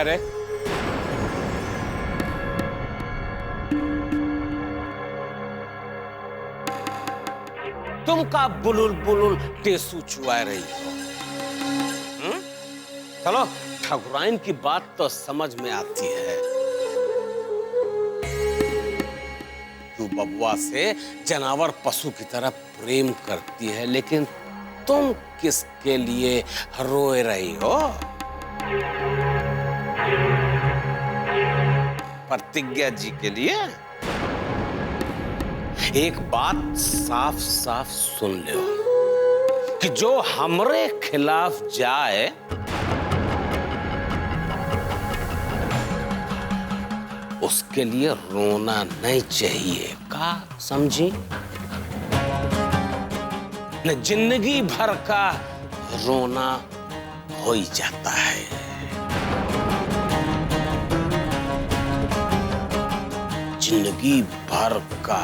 है रे? तुम का बुलुल बुलुल टेसू चुआ रही हो? चलो, ठकुराइन की बात तो समझ में आती है। तू बबुआ से जानवर पशु की तरह प्रेम करती है, लेकिन तुम किसके लिए रोए रही हो? प्रतिज्ञा जी के लिए? एक बात साफ साफ सुन लो कि जो हमरे खिलाफ जाए उसके लिए रोना नहीं चाहिए, का समझी? न जिंदगी भर का रोना हो ही जाता है। जिंदगी भर का।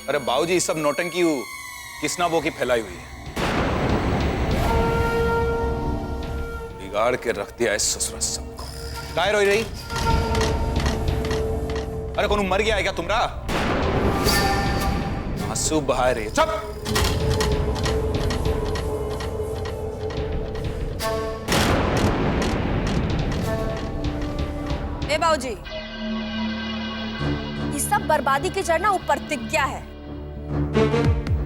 अरे बाबूजी, सब नौटंकी किसना वो की फैलाई हुई है, बिगाड़ के रख दिया है ससुर सबको। काय रोई रही? अरे कौन मर गया है क्या तुमरा? आंसू बहा रही। चुप! ए बाबूजी, ये सब बर्बादी की जड़ ना ऊपर प्रतिज्ञा है।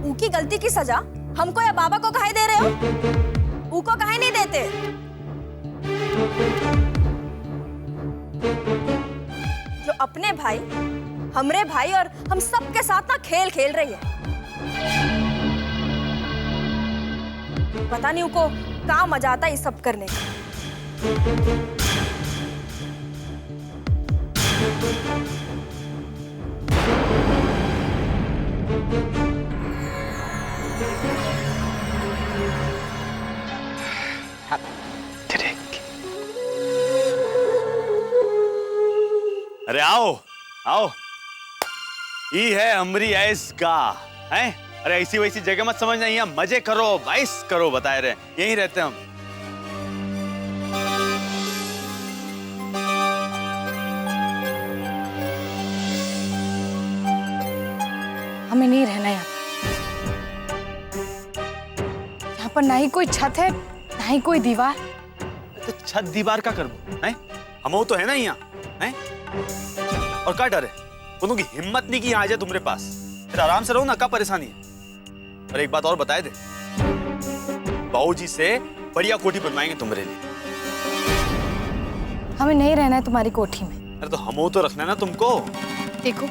उनकी गलती की सजा हमको या बाबा को काहे दे रहे हो? उनको काहे नहीं देते? जो अपने भाई, हमरे भाई और हम सब के साथ ना खेल खेल रही है। पता नहीं उनको कहाँ मजा आता है ये सब करने का। अरे आओ आओ, ये है हमारी ऐस गाह है। अरे ऐसी वैसी जगह मत समझना, यहाँ मजे करो, वाइस करो, बताए रहे यहीं रहते हम। हमें नहीं रहना यहाँ पर ना ही कोई छत है ना ही कोई दीवार। तो छत दीवार का करबो हैं? हम तो है ना यहाँ हैं? और क्या डर है? उनकी हिम्मत नहीं कि यहाँ आ जाए तुम्हारे पास। फिर आराम से रहो ना, क्या परेशानी है? और एक बात और बताए दे, बाबूजी से बढ़िया कोठी बनवाएंगे तुम्हारे लिए। हमें नहीं रहना है तुम्हारी कोठी में। अरे तो हम तो रखना है ना तुमको। देखो,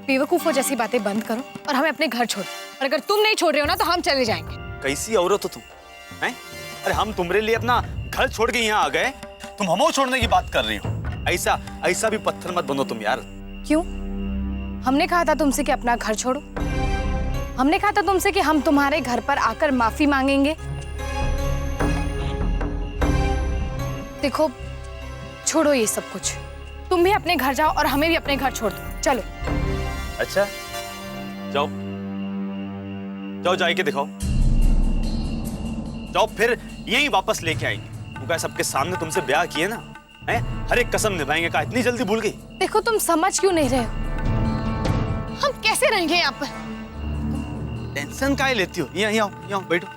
बेवकूफों जैसी बातें बंद करो और हमें अपने घर छोड़ो। और अगर तुम नहीं छोड़ रहे हो ना तो हम चले जाएंगे। कैसी औरत हो तुम हैं? अरे हम तुम्हारे लिए अपना घर छोड़ के यहाँ आ गए, तुम हमो छोड़ने की बात कर रही हो। ऐसा ऐसा भी पत्थर मत बनो तुम यार। क्यों? हमने कहा था तुमसे कि अपना घर छोड़ो। हमने कहा था तुमसे कि हम तुम्हारे घर पर आकर माफी मांगेंगे। देखो, छोड़ो ये सब कुछ। तुम भी अपने घर जाओ और हमें भी अपने घर छोड़ दो। चलो। अच्छा, जाओ जाओ, जाके दिखाओ। जाओ, फिर यही वापस लेके आएंगे। उनका सबके सामने तुमसे ब्याह किए ना, हैं? हर एक कसम निभाएंगे। का इतनी जल्दी भूल गई? देखो, तुम समझ क्यों नहीं रहे हो? हम कैसे रहेंगे यहाँ पर? टेंशन काहे लेती हो? यहाँ बैठो,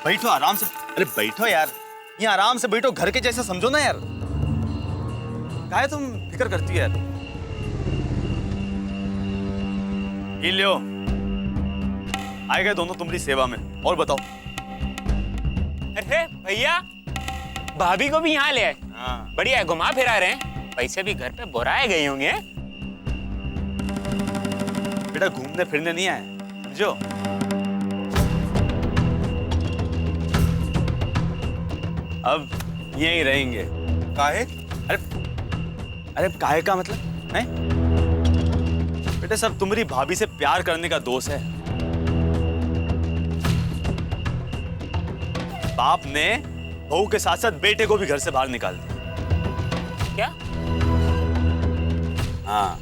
बैठो आराम से। अरे बैठो यार, यहाँ आराम से बैठो, घर के जैसे समझो ना यार। काहे तुम फिक्र करती हो यार? ये लो, आए गए दोनों तुम्हारी सेवा में। और बताओ। अरे भैया, भाभी को भी यहाँ ले आए। हाँ। बढ़िया है, घुमा फिरा रहे हैं। पैसे भी घर पे बोराए गए होंगे। बेटा घूमने फिरने नहीं आए, समझो। अब यहीं रहेंगे। काहे? अरे काहे का मतलब है? बेटा सब तुम्हारी भाभी से प्यार करने का दोष है। बाप ने बहू के साथ साथ बेटे को भी घर से बाहर निकाल दिया। क्या? हाँ,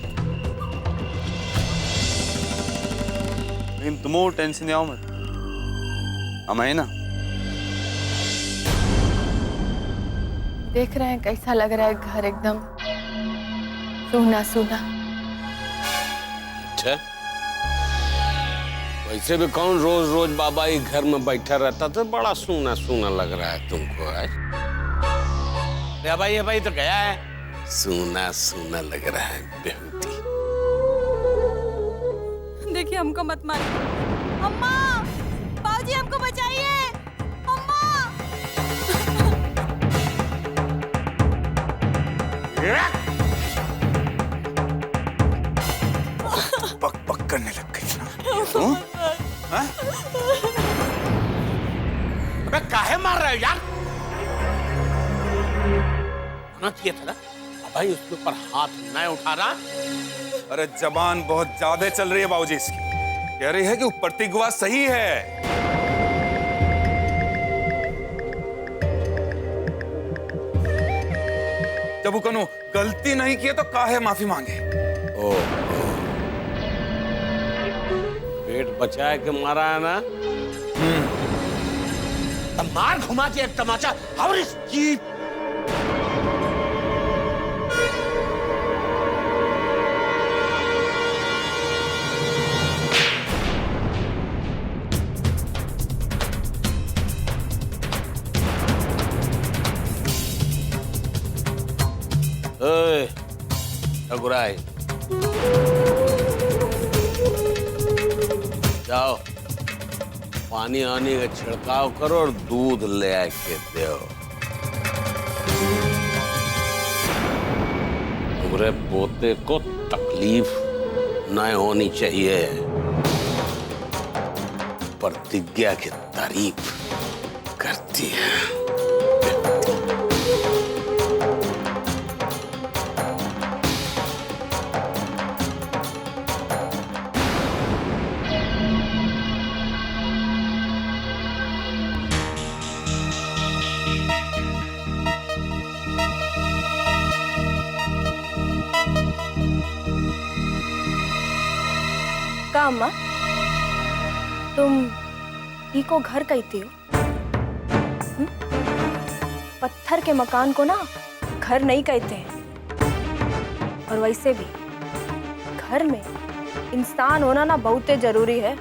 लेकिन तुम वो टेंशन नहीं आओ मत, हम है ना। देख रहे हैं कैसा लग रहा है घर, एकदम सूना सूना। अच्छा, वैसे भी कौन रोज रोज बाबा ही घर में बैठा रहता, तो बड़ा सूना सूना लग रहा है तुमको आज। भाई तो गया है, सूना सूना लग रहा है बेहूदी। देखिए हमको मत मारिए। अम्मा, बाबूजी हमको बचाइए। अम्मा। पक पक करने लग गई ना। हाँ? अबे काहे मार रहे हो यार? मना किया था ना भाई उसके ऊपर हाथ न उठाना। अरे जबान बहुत ज्यादा चल रही है बाबूजी इसकी। कह रही है कि वो प्रतिज्ञा सही है। जब वो कनो गलती नहीं की तो काहे माफी मांगे। ओ, पेट बचाए के मारा है ना। तब मार घुमा के एक तमाचा और इसकी ठकुराई, जाओ पानी आने का छिड़काव करो और दूध ले आके दो। तुम्हारे पोते को तकलीफ न होनी चाहिए। प्रतिज्ञा की तारीफ करती है। का अम्मा, तुम ई को घर कहती हो? पत्थर के मकान को ना घर नहीं कहते हैं। और वैसे भी घर में इंसान होना ना बहुत जरूरी है।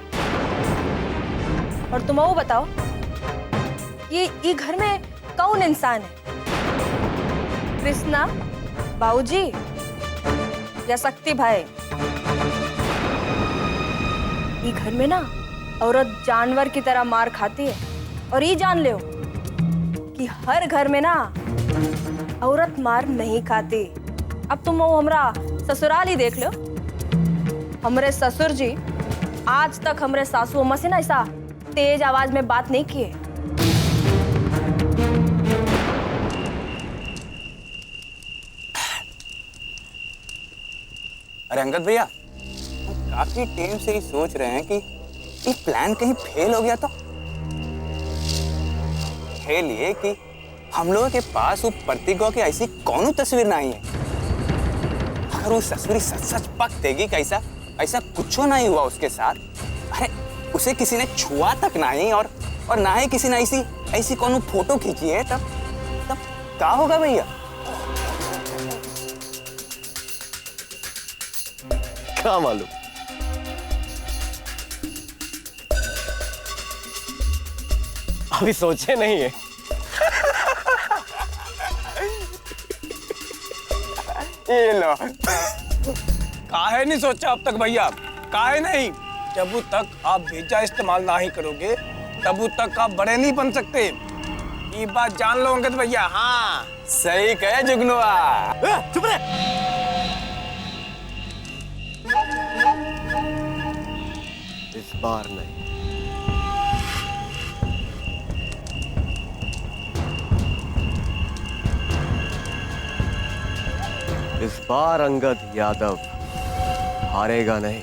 और तुम वो बताओ, ये घर में कौन इंसान है? कृष्णा, बाबूजी या शक्ति भाई? ये घर में ना औरत जानवर की तरह मार खाती है। और ये जान लो कि हर घर में ना औरत मार नहीं खाती। अब तुम वो हमरा ससुराल ही देख लो। हमरे ससुर जी आज तक हमरे सासू अम्मा से ना ऐसा तेज आवाज में बात नहीं किए। अरे अंगद भैया, काफी टाइम से ही सोच रहे हैं कि ये प्लान कहीं फेल हो गया तो। फेल ये कि हम लोगों के पास वो प्रतिज्ञा की ऐसी कौन तस्वीर नहीं है। अगर वो तस्वीर सच सच पक देगी कैसा ऐसा कुछ नहीं हुआ उसके साथ। अरे उसे किसी ने छुआ तक नहीं और ना ही किसी ने ऐसी कौन फोटो खींची है, तब क्या होगा भैया? क्या मालूम। अभी सोचे नहीं है। ये लो। काहे नहीं सोचा अब तक भैया? काहे नहीं? जब तक आप भेजा इस्तेमाल ना ही करोगे तब तक आप बड़े नहीं बन सकते। ये बात जान लो अंगद भैया। हाँ सही कहे जुगनुआ। चुप रहे। इस बार नहीं। इस बार अंगद यादव हारेगा नहीं।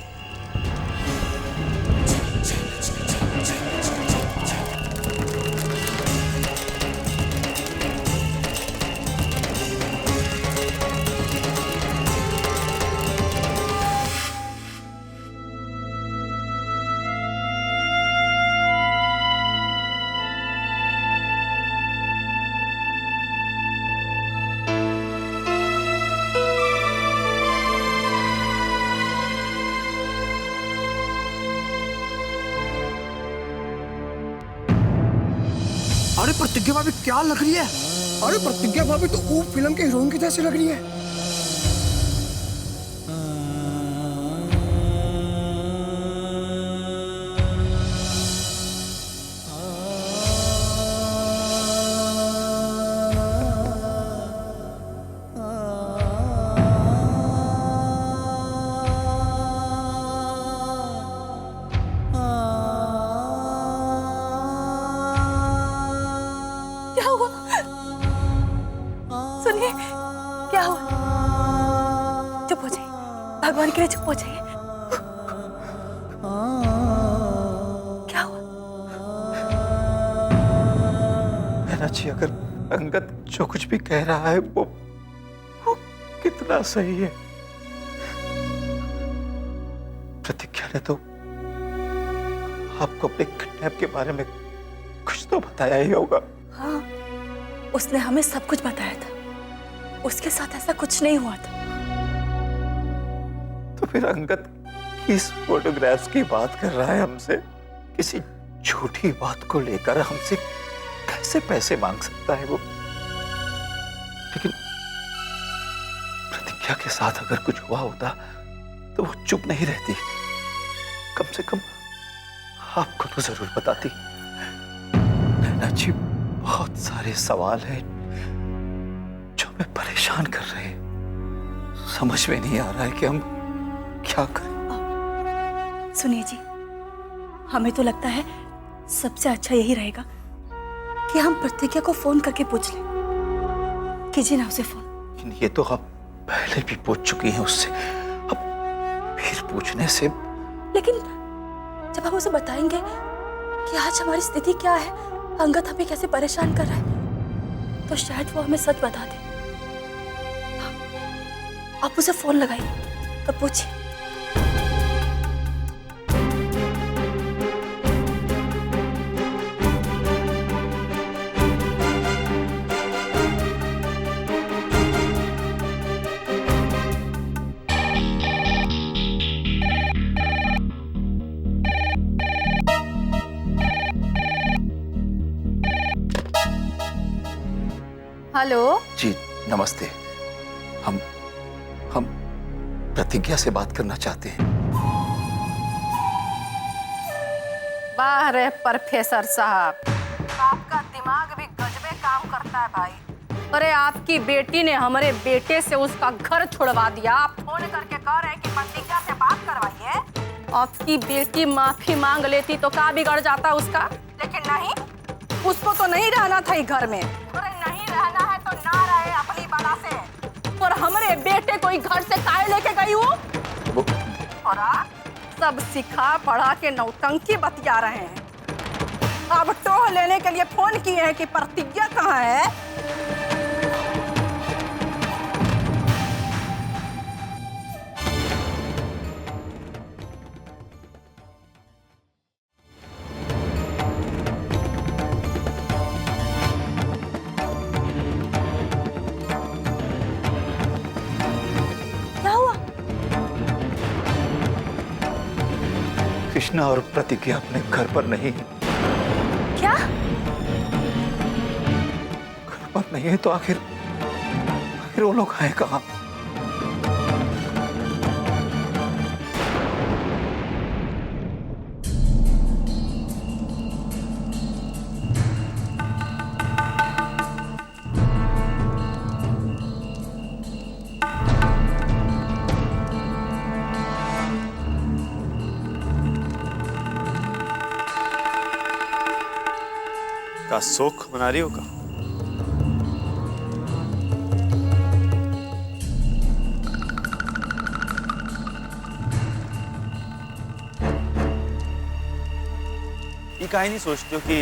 प्रतिज्ञा भाभी क्या लग रही है? अरे प्रतिज्ञा भाभी तो वो फिल्म के हीरोइन की जैसी लग रही है। क्या हुआ? सुनिए, क्या हुआ? चुप हो जाइए, भगवान के लिए चुप हो जाइए। क्या हुआ? जी, अगर अंगद जो कुछ भी कह रहा है वो कितना सही है। प्रतिज्ञा ने तो आपको अपने किडनैप के बारे में कुछ तो बताया ही होगा। हाँ, उसने हमें सब कुछ बताया था। उसके साथ ऐसा कुछ नहीं हुआ था। तो फिर अंगद किस फोटोग्राफ्स की बात कर रहा है हमसे? किसी झूठी बात को लेकर हमसे कैसे पैसे मांग सकता है वो? लेकिन प्रतिज्ञा के साथ अगर कुछ हुआ होता तो वो चुप नहीं रहती, कम से कम आपको तो जरूर बताती। नैना जी, बहुत सारे सवाल हैं जो हमें परेशान कर रहे हैं। समझ में नहीं आ रहा है कि हम क्या करें। सुनिए जी, हमें तो लगता है सबसे अच्छा यही रहेगा कि हम प्रतिज्ञा को फोन करके पूछ लें। कीजिए ना उसे फोन। ये तो आप पहले भी पूछ चुकी हैं उससे, अब फिर पूछने से। लेकिन जब हम उसे बताएंगे कि आज हमारी स्थिति क्या है, अंगद हमें कैसे परेशान कर रहा है, तो शायद वो हमें सच बता दे। हाँ, आप उसे फोन लगाइए और पूछिए। हेलो जी नमस्ते। हम प्रतिज्ञा से बात करना चाहते हैं। वाह रे प्रोफेसर साहब, आपका दिमाग भी गजबे काम करता है भाई। अरे आपकी बेटी ने हमारे बेटे से उसका घर छुड़वा दिया। आप फोन करके कह रहे हैं कि प्रतिज्ञा से बात करवाइए। आपकी बेटी माफी मांग लेती तो क्या बिगड़ जाता उसका, लेकिन नहीं, उसको तो नहीं रहना था घर में। अरे नहीं रहना है तो ना रहे अपनी बला से। और हमारे बेटे को घर से काहे लेके गई हो? और सब सिखा पढ़ा के नौटंकी बतिया रहे हैं। अब टोह लेने के लिए फोन किए हैं कि प्रतिज्ञा कहाँ है। कृष्णा और प्रतिज्ञा अपने घर पर नहीं है। क्या? घर पर नहीं है तो आखिर वो लोग हैं कहाँ? का शोक मना रही हो का? ये काहे नहीं सोचते हो कि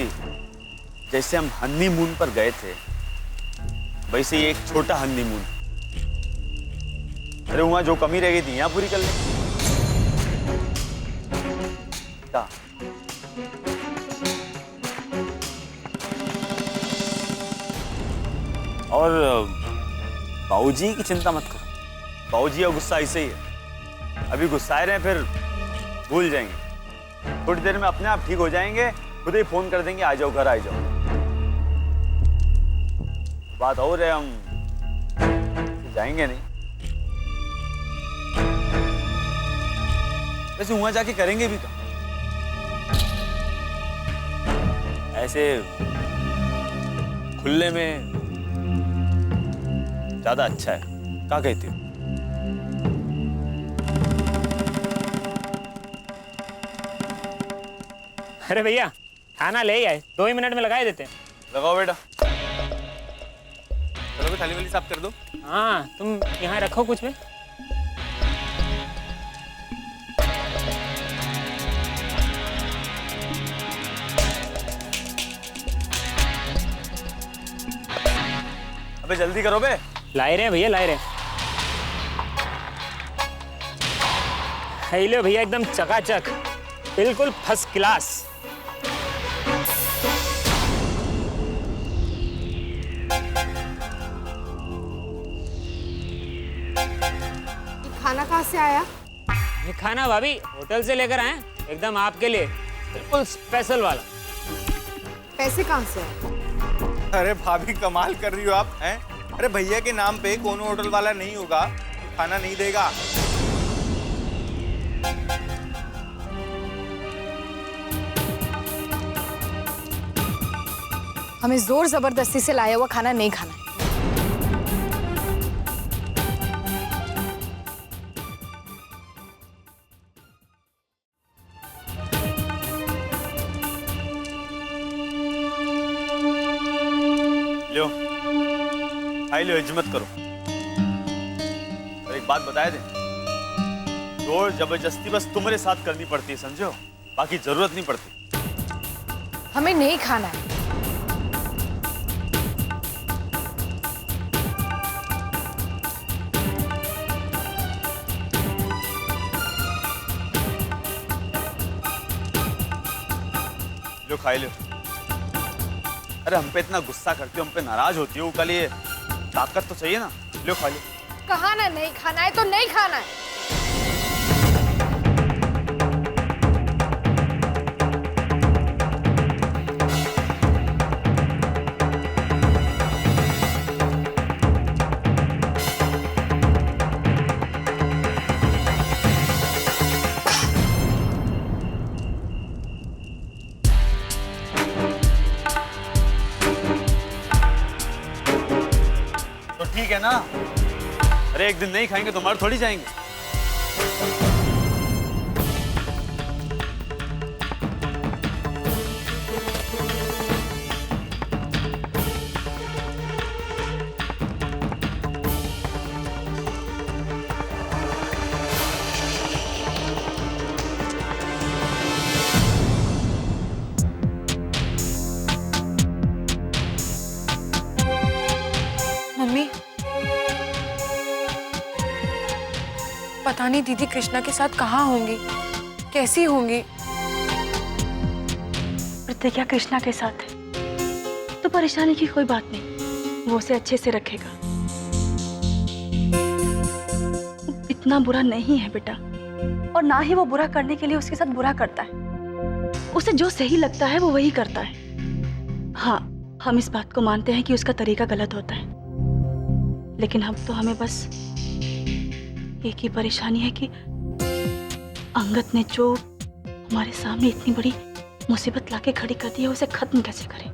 जैसे हम हनीमून पर गए थे वैसे ही एक छोटा हनीमून। अरे वहां जो कमी रह गई थी यहाँ पूरी कर ले। क्या? और बाबूजी की चिंता मत करो, बाबूजी का गुस्सा ऐसे ही है। अभी गुस्साए रहे फिर भूल जाएंगे, थोड़ी देर में अपने आप ठीक हो जाएंगे, खुद ही फोन कर देंगे आ जाओ घर आ जाओ। बात और है, हम जाएंगे नहीं। वैसे वहां जाके करेंगे भी क्या? ऐसे खुले में ज्यादा अच्छा है, क्या कहती हो? अरे भैया खाना ले ही आए, 2 ही मिनट में लगा ही देते हैं। लगाओ बेटा। चलो भी थाली वाली साफ कर दो। हाँ तुम यहाँ रखो कुछ में। अबे जल्दी करो बे। लाए रहे हैं भैया, लाए रहे हैं। लो भैया एकदम चकाचक, बिल्कुल फर्स्ट क्लास। खाना कहाँ से आया? ये खाना भाभी होटल से लेकर आए, एकदम आपके लिए, बिल्कुल स्पेशल वाला। पैसे कहाँ से आए? अरे भाभी कमाल कर रही हो आप, हैं? अरे भैया के नाम पे कोनो होटल वाला नहीं होगा तो खाना नहीं देगा। हमें जोर जबरदस्ती से लाया हुआ खाना नहीं खाना है। लो खाई लो, हिम्मत करो। और एक बात बताए दे, जोर जबरदस्ती बस तुम्हारे साथ करनी पड़ती है, समझो? बाकी जरूरत नहीं पड़ती। हमें नहीं खाना है। लो खाई लो। अरे हम पे इतना गुस्सा करती हो, हम पे नाराज होती हो, कल ये ताकत तो चाहिए ना। लो खा लो। कहा ना नहीं खाना है तो नहीं खाना है। तो ठीक है ना? अरे एक दिन नहीं खाएंगे तो मर थोड़ी जाएंगे। मम्मी, पता नहीं दीदी कृष्णा के साथ कहाँ होंगी, कैसी होंगी। प्रतिज्ञा कृष्णा के साथ है तो परेशानी की कोई बात नहीं, वो उसे अच्छे से रखेगा। इतना बुरा नहीं है बेटा, और ना ही वो बुरा करने के लिए उसके साथ बुरा करता है। उसे जो सही लगता है वो वही करता है। हाँ, हम इस बात को मानते हैं कि उसका तरीका गलत होता है, लेकिन अब तो हमें बस एक ही परेशानी है कि अंगद ने जो हमारे सामने इतनी बड़ी मुसीबत लाके खड़ी कर दी है, उसे खत्म कैसे करें।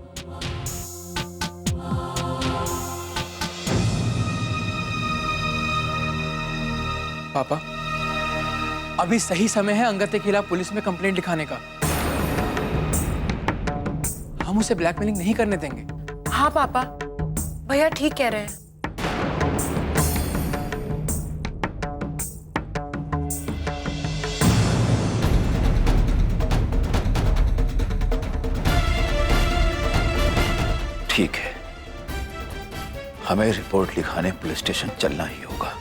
पापा, अभी सही समय है अंगद के खिलाफ पुलिस में कंप्लेंट लिखाने का। हम उसे ब्लैकमेलिंग नहीं करने देंगे। हाँ पापा, भैया ठीक कह रहे हैं। ठीक है, हमें रिपोर्ट लिखाने पुलिस स्टेशन चलना ही होगा।